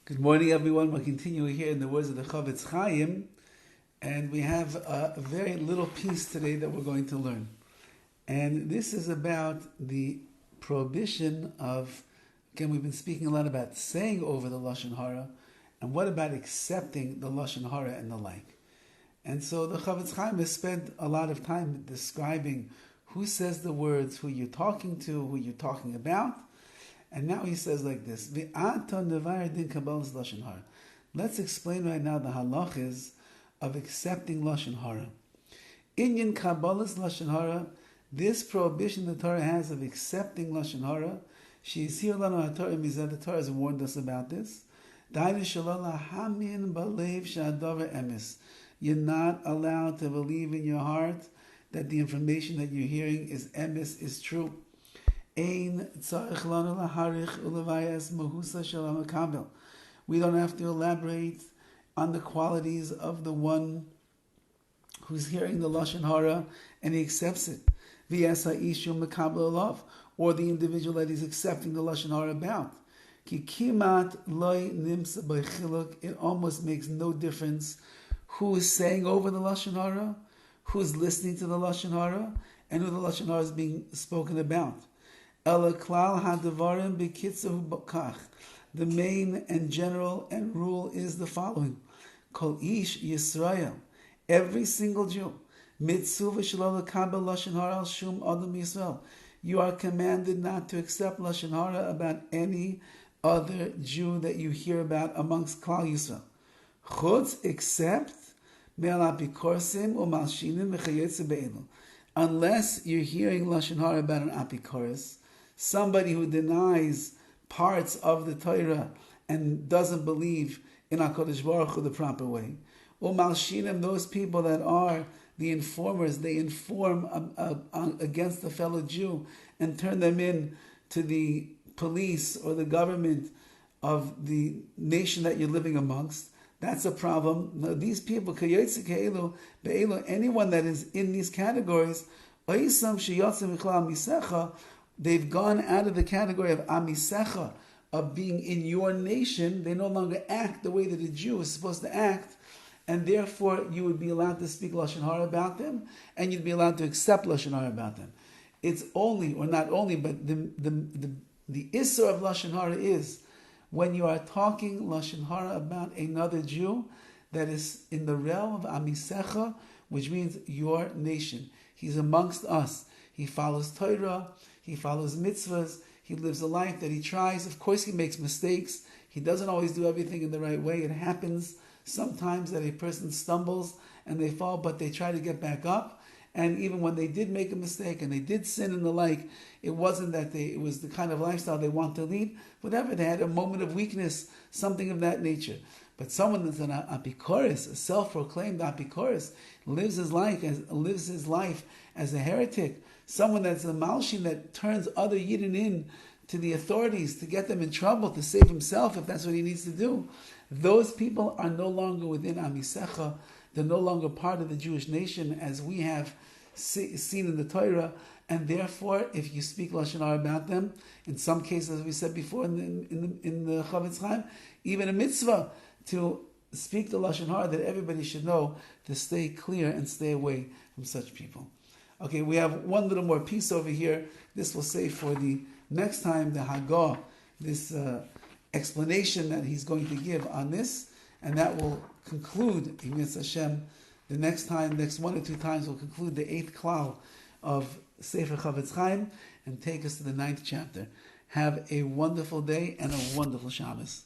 Good morning, everyone. We'll continue here in the words of the CHOFETZ CHAIM, and we have a very little piece today that we're going to learn. And this is about the prohibition of, again, we've been speaking a lot about saying over the Lashon HaRa, and what about accepting the Lashon HaRa and the like. And so the CHOFETZ CHAIM has spent a lot of time describing who says the words, who you're talking to, who you're talking about. And now he says like this: let's explain right now the halachas of accepting Lashon HaRa. Inyan Kabbalah's Lashon HaRa, this prohibition the Torah has of accepting Lashon HaRa, the Torah has warned us about this. You're not allowed to believe in your heart that the information that you're hearing is emes, is true. We don't have to elaborate on the qualities of the one who's hearing the Lashon HaRa and he accepts it. Or the individual that he's accepting the Lashon HaRa about. It almost makes no difference who is saying over the Lashon HaRa, who is listening to the Lashon HaRa, and who the Lashon HaRa is being spoken about. The main and general and rule is the following: Kol ish Yisrael, every single Jew, you are commanded not to accept Lashon HaRa about any other Jew that you hear about amongst Klal Yisrael. Chutz, except unless you're hearing Lashon HaRa about an apikoros, somebody who denies parts of the Torah and doesn't believe in HaKadosh Baruch Hu the proper way. U'malshinim, those people that are the informers, they inform against a fellow Jew and turn them in to the police or the government of the nation that you're living amongst. That's a problem. Now, these people, anyone that is in these categories, they've gone out of the category of amisecha, of being in your nation. They no longer act the way that a Jew is supposed to act, and therefore you would be allowed to speak Lashon HaRa about them, and you'd be allowed to accept Lashon HaRa about them. It's only, or not only, but the issur of Lashon HaRa is when you are talking Lashon HaRa about another Jew that is in the realm of amisecha, which means your nation. He's amongst us. He follows Torah, he follows mitzvahs, he lives a life that he tries. Of course he makes mistakes. He doesn't always do everything in the right way. It happens sometimes that a person stumbles and they fall, but they try to get back up. And even when they did make a mistake and they did sin and the like, it wasn't that it was the kind of lifestyle they want to lead. Whatever, they had a moment of weakness, something of that nature. But someone that's an apikoros, a self-proclaimed apikoros, lives his life as a heretic, someone that's a malshin that turns other yidden in to the authorities to get them in trouble, to save himself if that's what he needs to do. Those people are no longer within amisecha. They're no longer part of the Jewish nation as we have seen in the Torah, and therefore, if you speak Lashon HaRa about them, in some cases, as we said before in the CHOFETZ CHAIM, even a mitzvah to speak the Lashon HaRa that everybody should know, to stay clear and stay away from such people. Okay, we have one little more piece over here. This will say for the next time, the Hagah, this explanation that he's going to give on this, and that will conclude, in Yitz Hashem, the next one or two times, we'll conclude the 8th Klal of Sefer CHOFETZ CHAIM and take us to the 9th chapter. Have a wonderful day and a wonderful Shabbos.